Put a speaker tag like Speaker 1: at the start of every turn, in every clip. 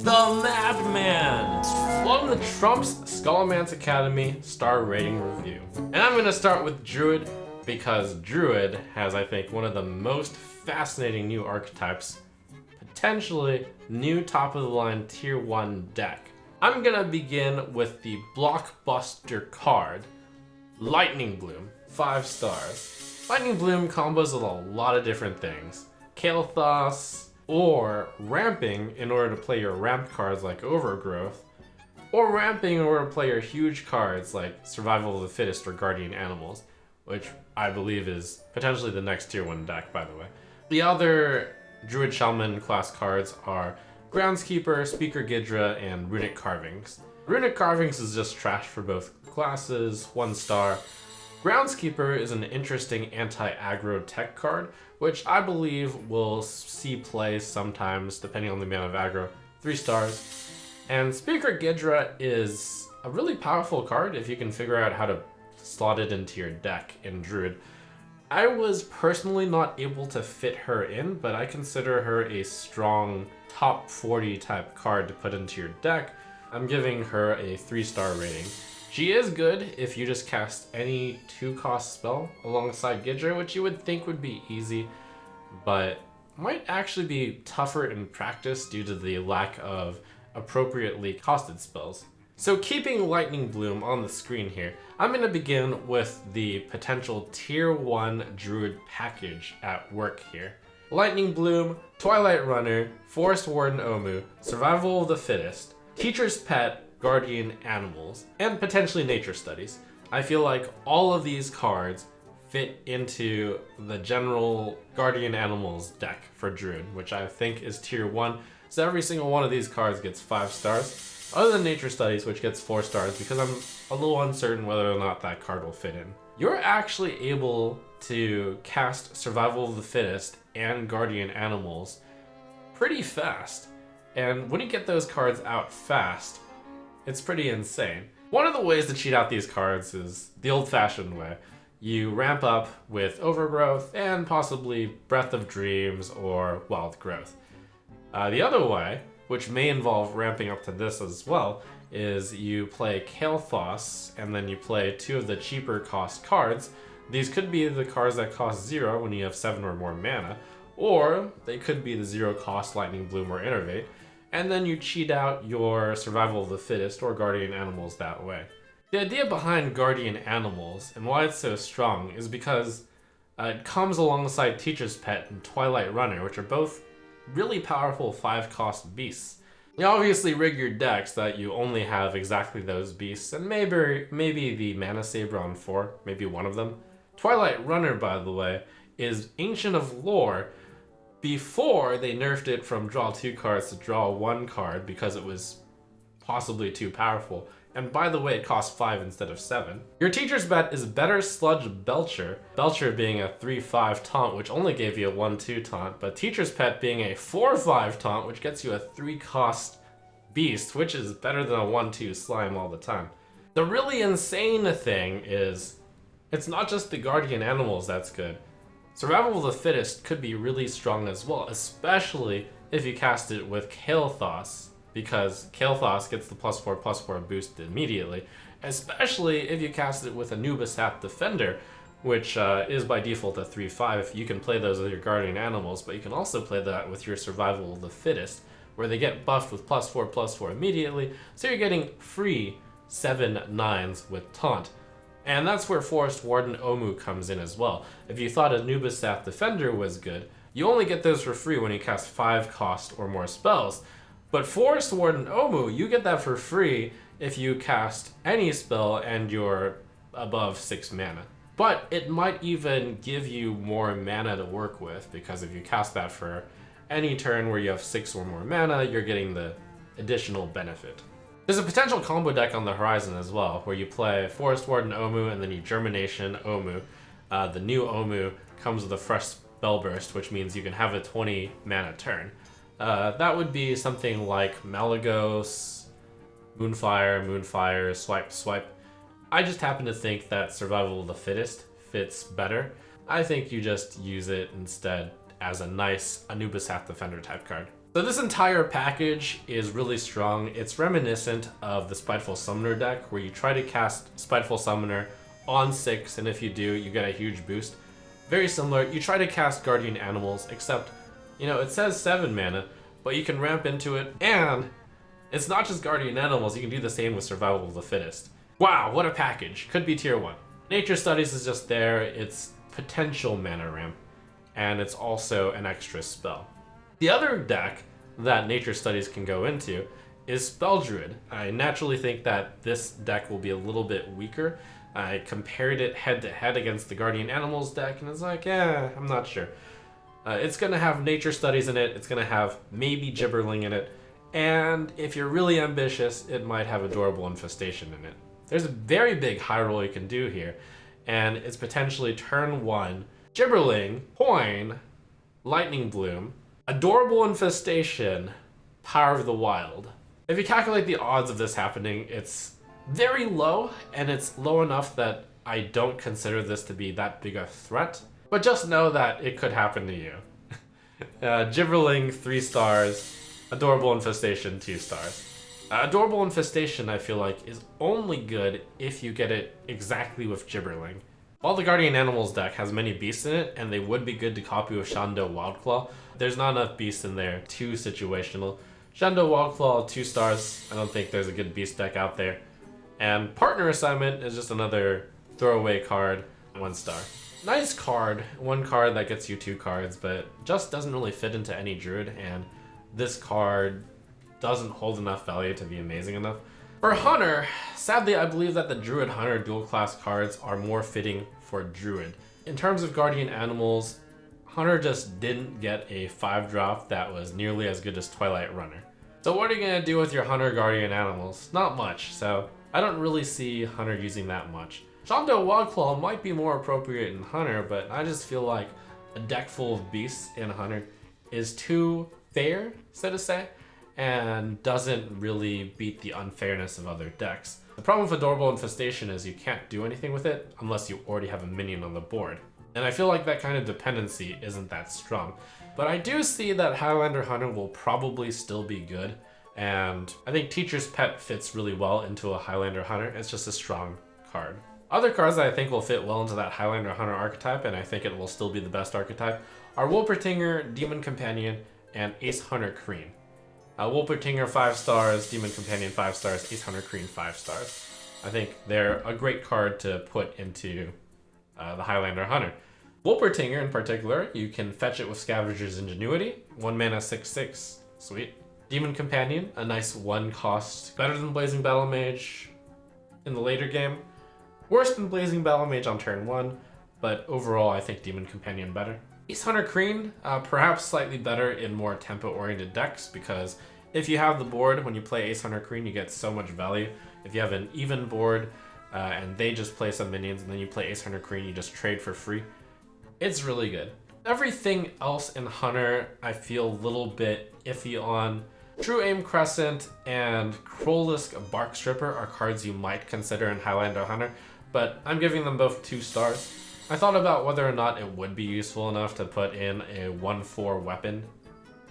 Speaker 1: the Madman! Welcome to Trump's Scholomance Academy Star Rating Review. And I'm gonna start with Druid because Druid has, I think, one of the most fascinating new archetypes, potentially new top-of-the-line Tier 1 deck. I'm gonna begin with the blockbuster card, Lightning Bloom, 5 stars. Lightning Bloom combos with a lot of different things. Kael'thas, or ramping in order to play your ramped cards like Overgrowth, or ramping in order to play your huge cards like Survival of the Fittest or Guardian Animals, which I believe is potentially the next Tier 1 deck, by the way. The other Druid Shaman class cards are Groundskeeper, Speaker Gidra, and Runic Carvings. Runic Carvings is just trash for both classes, 1 star. Groundskeeper is an interesting anti-aggro tech card, which I believe will see play sometimes, depending on the amount of aggro, 3 stars. And Speaker Gidra is a really powerful card if you can figure out how to slot it into your deck in Druid. I was personally not able to fit her in, but I consider her a strong top 40 type card to put into your deck. I'm giving her a 3-star rating. She is good if you just cast any 2-cost spell alongside Gidra, which you would think would be easy, but might actually be tougher in practice due to the lack of appropriately costed spells. So keeping Lightning Bloom on the screen here, I'm going to begin with the potential Tier 1 Druid package at work here. Lightning Bloom, Twilight Runner, Forest Warden Omu, Survival of the Fittest, Teacher's Pet, Guardian Animals, and potentially Nature Studies. I feel like all of these cards fit into the general Guardian Animals deck for Druid, which I think is Tier 1. So every single one of these cards gets 5 stars, other than Nature Studies, which gets 4 stars because I'm a little uncertain whether or not that card will fit in. You're actually able to cast Survival of the Fittest and Guardian Animals pretty fast. And when you get those cards out fast, it's pretty insane. One of the ways to cheat out these cards is the old-fashioned way. You ramp up with Overgrowth and possibly Breath of Dreams or Wild Growth. The other way, which may involve ramping up to this as well, is you play Kael'thas and then you play 2 of the cheaper cost cards. These could be the cards that cost 0 when you have 7 or more mana, or they could be the 0 cost Lightning Bloom or Innervate, and then you cheat out your Survival of the Fittest or Guardian Animals that way. The idea behind Guardian Animals and why it's so strong is because it comes alongside Teacher's Pet and Twilight Runner, which are both really powerful 5-cost beasts. You obviously rig your deck so that you only have exactly those beasts, and maybe the Mana Saber on 4, maybe one of them. Twilight Runner, by the way, is Ancient of Lore before they nerfed it from draw 2 cards to draw 1 card because it was possibly too powerful. And by the way, it costs 5 instead of 7. Your Teacher's Bet is Better Sludge Belcher. Belcher being a 3/5 taunt, which only gave you a 1/2 taunt, but Teacher's Pet being a 4/5 taunt, which gets you a 3-cost beast, which is better than a 1/2 slime all the time. The really insane thing is, it's not just the Guardian Animals that's good. Survival of the Fittest could be really strong as well, especially if you cast it with Kael'thas, because Kael'thas gets the +4/+4 boost immediately, especially if you cast it with Anubis-Hath Defender, which is by default a 3/5. You can play those with your Guardian Animals, but you can also play that with your Survival of the Fittest, where they get buffed with +4/+4 immediately, so you're getting free 7/9s with Taunt. And that's where Forest Warden Omu comes in as well. If you thought Anubis-Hath Defender was good, you only get those for free when you cast 5-cost or more spells. But Forest Warden Omu, you get that for free if you cast any spell and you're above 6 mana. But it might even give you more mana to work with, because if you cast that for any turn where you have 6 or more mana, you're getting the additional benefit. There's a potential combo deck on the horizon as well, where you play Forest Warden Omu and then you Germination Omu. The new Omu comes with a fresh spell burst, which means you can have a 20 mana turn. That would be something like Malagos, Moonfire, Swipe. I just happen to think that Survival of the Fittest fits better. I think you just use it instead as a nice Anubis-Hath Defender type card. So this entire package is really strong. It's reminiscent of the Spiteful Summoner deck, where you try to cast Spiteful Summoner on 6, and if you do, you get a huge boost. Very similar. You try to cast Guardian Animals, except, you know, it says 7 mana, but you can ramp into it, and it's not just Guardian Animals, you can do the same with Survival of the Fittest. Wow, what a package. Could be tier 1. Nature Studies is just there, it's potential mana ramp, and it's also an extra spell. The other deck that Nature Studies can go into is Spell Druid. I naturally think that this deck will be a little bit weaker. I compared it head to head against the Guardian Animals deck, and it's like, I'm not sure. It's gonna have Nature Studies in it, it's gonna have maybe Gibberling in it, and if you're really ambitious, it might have Adorable Infestation in it. There's a very big high roll you can do here, and it's potentially turn 1, Gibberling, Coin, Lightning Bloom, Adorable Infestation, Power of the Wild. If you calculate the odds of this happening, it's very low, and it's low enough that I don't consider this to be that big a threat, but just know that it could happen to you. Gibberling, 3 stars, Adorable Infestation, 2 stars. Adorable Infestation, I feel like, is only good if you get it exactly with Gibberling. While the Guardian Animals deck has many beasts in it, and they would be good to copy with Shando Wildclaw, there's not enough beasts in there, too situational. Shando Wildclaw, 2 stars, I don't think there's a good beast deck out there. And Partner Assignment is just another throwaway card, 1 star. Nice card, 1 card that gets you 2 cards, but just doesn't really fit into any Druid, and this card doesn't hold enough value to be amazing enough. For Hunter, sadly I believe that the Druid Hunter dual class cards are more fitting for Druid. In terms of Guardian Animals, Hunter just didn't get a 5-drop that was nearly as good as Twilight Runner. So what are you going to do with your Hunter Guardian Animals? Not much, so I don't really see Hunter using that much. Shando Wildclaw might be more appropriate in Hunter, but I just feel like a deck full of beasts in Hunter is too fair, so to say, and doesn't really beat the unfairness of other decks. The problem with Adorable Infestation is you can't do anything with it unless you already have a minion on the board. And I feel like that kind of dependency isn't that strong. But I do see that Highlander Hunter will probably still be good, and I think Teacher's Pet fits really well into a Highlander Hunter. It's just a strong card. Other cards that I think will fit well into that Highlander Hunter archetype, and I think it will still be the best archetype, are Wolpertinger, Demon Companion, and Ace Hunter Kreen. Wolpertinger 5 stars, Demon Companion 5 stars, Ace Hunter Kreen 5 stars. I think they're a great card to put into the Highlander Hunter. Wolpertinger in particular, you can fetch it with Scavenger's Ingenuity, 1 mana 6/6, sweet. Demon Companion, a nice 1 cost, better than Blazing Battle Mage in the later game. Worse than Blazing Battle Mage on turn 1, but overall I think Demon Companion better. Ace Hunter Kreen, perhaps slightly better in more tempo-oriented decks, because if you have the board, when you play Ace Hunter Kreen, you get so much value. If you have an even board, and they just play some minions, and then you play Ace Hunter Kreen, you just trade for free. It's really good. Everything else in Hunter, I feel a little bit iffy on. True Aim Crescent and Krolisk Bark Stripper are cards you might consider in Highlander Hunter, but I'm giving them both 2 stars. I thought about whether or not it would be useful enough to put in a 1/4 weapon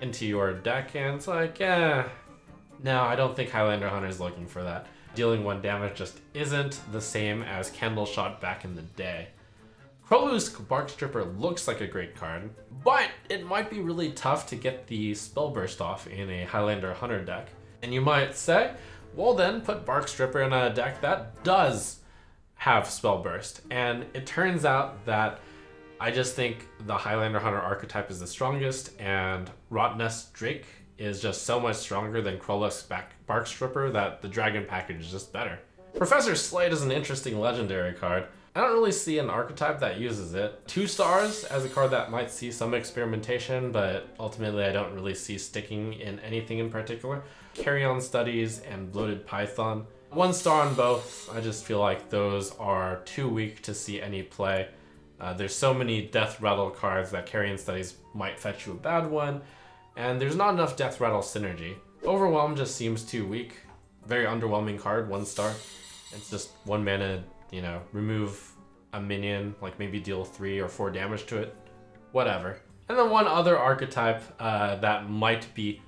Speaker 1: into your deck, and it's like, no, I don't think Highlander Hunter is looking for that. Dealing 1 damage just isn't the same as Candle Shot back in the day. Krolisk Bark Stripper looks like a great card, but it might be really tough to get the Spell Burst off in a Highlander Hunter deck. And you might say, well then, put Bark Stripper in a deck that does have Spell Burst. And it turns out that I just think the Highlander Hunter archetype is the strongest, and Rotnest Drake is just so much stronger than Krolisk Bark Stripper that the Dragon package is just better. Professor Slate is an interesting legendary card. I don't really see an archetype that uses it. 2 stars as a card that might see some experimentation, but ultimately I don't really see sticking in anything in particular. Carry-On Studies and Bloated Python. 1 star on both. I just feel like those are too weak to see any play. There's so many Death Rattle cards that Carry-On Studies might fetch you a bad one, and there's not enough Death Rattle synergy. Overwhelm just seems too weak. Very underwhelming card, 1 star. It's just 1 mana, remove a minion, like maybe deal 3 or 4 damage to it. Whatever. And then one other archetype that might be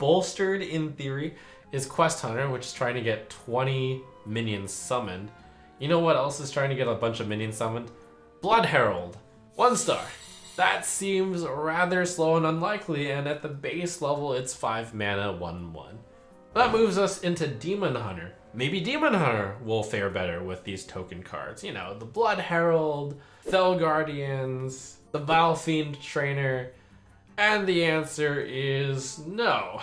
Speaker 1: bolstered in theory is Quest Hunter, which is trying to get 20 minions summoned. You know what else is trying to get a bunch of minions summoned? Blood Herald. 1 star. That seems rather slow and unlikely, and at the base level it's 5 mana 1/1. That moves us into Demon Hunter. Maybe Demon Hunter will fare better with these token cards. You know, the Blood Herald, Fell Guardians, the Vile Fiend Trainer, and the answer is no.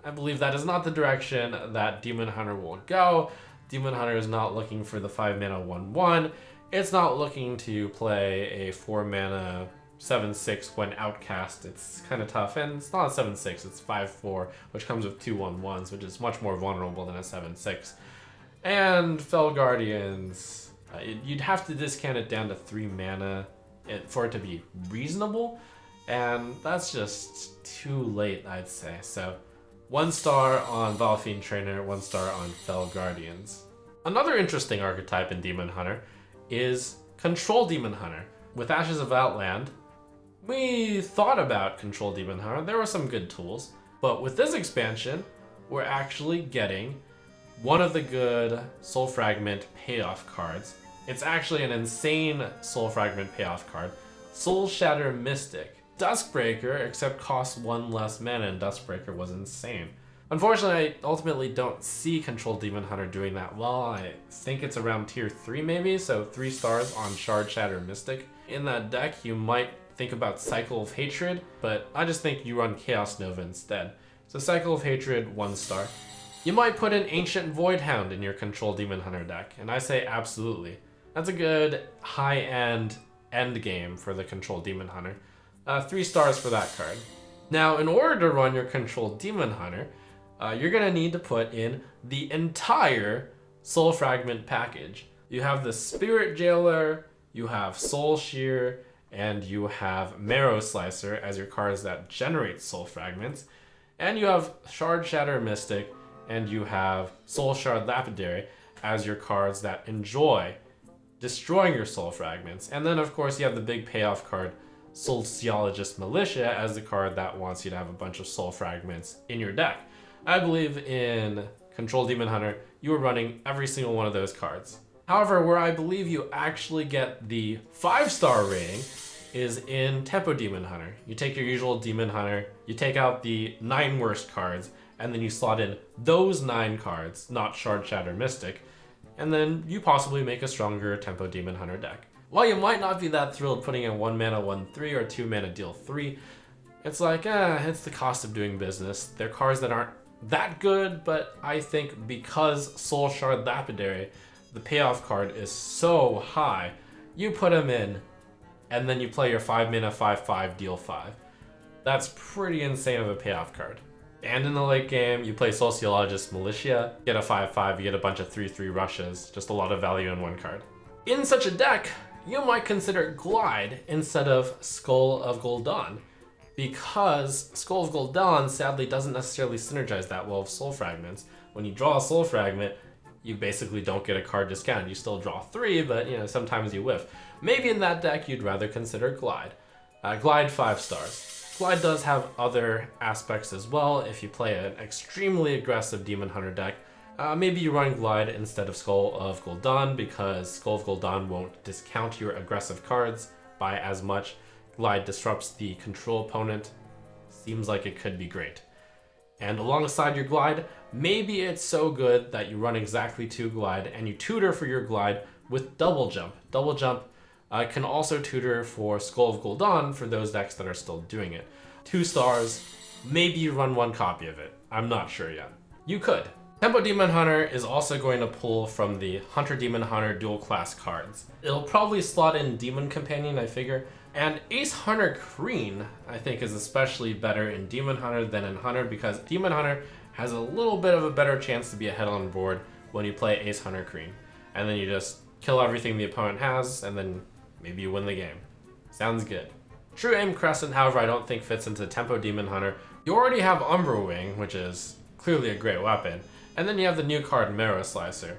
Speaker 1: I believe that is not the direction that Demon Hunter will go. Demon Hunter is not looking for the 5 mana 1/1. It's not looking to play a 4 mana 7/6 when outcast. It's kind of tough, and it's not a 7/6, it's 5/4, which comes with 2 1/1s, which is much more vulnerable than a 7/6. And Fell Guardians, you'd have to discount it down to 3 mana for it to be reasonable, and that's just too late, I'd say. So 1 star on Vile Fiend Trainer, 1 star on Fell Guardians. Another interesting archetype in Demon Hunter is Control Demon Hunter. With Ashes of Outland, we thought about Control Demon Hunter. There were some good tools, but with this expansion, we're actually getting one of the good Soul Fragment payoff cards. It's actually an insane Soul Fragment payoff card, Soul Shatter Mystic. Duskbreaker, except costs 1 less mana, and Duskbreaker was insane. Unfortunately, I ultimately don't see Control Demon Hunter doing that well. I think it's around tier 3 maybe, so 3 stars on Shard Shatter Mystic. In that deck, you might think about Cycle of Hatred, but I just think you run Chaos Nova instead. So Cycle of Hatred, 1 star. You might put an Ancient Voidhound in your Control Demon Hunter deck, and I say absolutely. That's a good high-end endgame for the Control Demon Hunter. 3 stars for that card. Now, in order to run your Control Demon Hunter, you're gonna need to put in the entire Soul Fragment package. You have the Spirit Jailer, you have Soul Shear, and you have Marrow Slicer as your cards that generate Soul Fragments, and you have Shard Shatter Mystic, and you have Soul Shard Lapidary as your cards that enjoy destroying your Soul Fragments. And then of course you have the big payoff card, Sociologist Militia, as the card that wants you to have a bunch of Soul Fragments in your deck. I believe in Control Demon Hunter, you are running every single one of those cards. However, where I believe you actually get the 5-star rating is in Tempo Demon Hunter. You take your usual Demon Hunter, you take out the 9 worst cards, and then you slot in those 9 cards, not Shard Shatter Mystic, and then you possibly make a stronger Tempo Demon Hunter deck. While you might not be that thrilled putting in 1 mana 1/3 or 2 mana deal 3, it's like, it's the cost of doing business. They're cards that aren't that good, but I think because Soul Shard Lapidary, the payoff card is so high, you put them in, and then you play your 5 mana 5/5 deal 5. That's pretty insane of a payoff card. And in the late game, you play Sociologist Militia, get a 5/5, you get a bunch of 3/3 rushes, just a lot of value in one card. In such a deck, you might consider Glide instead of Skull of Gul'dan, because Skull of Gul'dan sadly doesn't necessarily synergize that well with Soul Fragments. When you draw a Soul Fragment, you basically don't get a card discount. You still draw 3, but sometimes you whiff. Maybe in that deck you'd rather consider Glide. Glide 5 stars. Glide does have other aspects as well. If you play an extremely aggressive Demon Hunter deck, maybe you run Glide instead of Skull of Gul'dan, because Skull of Gul'dan won't discount your aggressive cards by as much. Glide disrupts the control opponent. Seems like it could be great. And alongside your Glide, maybe it's so good that you run exactly 2 Glide and you tutor for your Glide with Double Jump. Double Jump can also tutor for Skull of Gul'dan for those decks that are still doing it. 2 stars, maybe you run 1 copy of it. I'm not sure yet. You could. Tempo Demon Hunter is also going to pull from the Hunter Demon Hunter dual class cards. It'll probably slot in Demon Companion, I figure. And Ace Hunter Kreen, I think, is especially better in Demon Hunter than in Hunter, because Demon Hunter has a little bit of a better chance to be ahead on board when you play Ace Hunter Kreen. And then you just kill everything the opponent has, and then maybe you win the game. Sounds good. True Aim Crescent, however, I don't think fits into Tempo Demon Hunter. You already have Umbra Wing, which is clearly a great weapon. And then you have the new card, Marrow Slicer.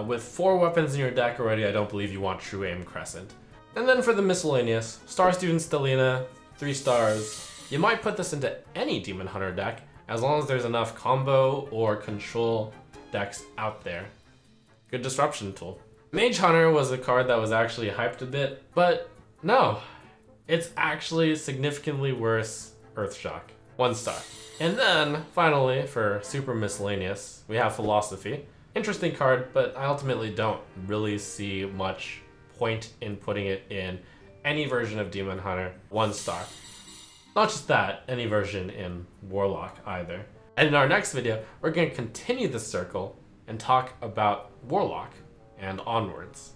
Speaker 1: With 4 weapons in your deck already, I don't believe you want True Aim Crescent. And then for the miscellaneous, Star Student Stelina, 3 stars. You might put this into any Demon Hunter deck, as long as there's enough combo or control decks out there. Good disruption tool. Mage Hunter was a card that was actually hyped a bit, but no, it's actually significantly worse Earthshock. 1 star. And then, finally, for super miscellaneous, we have Philosophy. Interesting card, but I ultimately don't really see much point in putting it in any version of Demon Hunter. 1 star. Not just that, any version in Warlock either. And in our next video, we're going to continue the circle and talk about Warlock and onwards.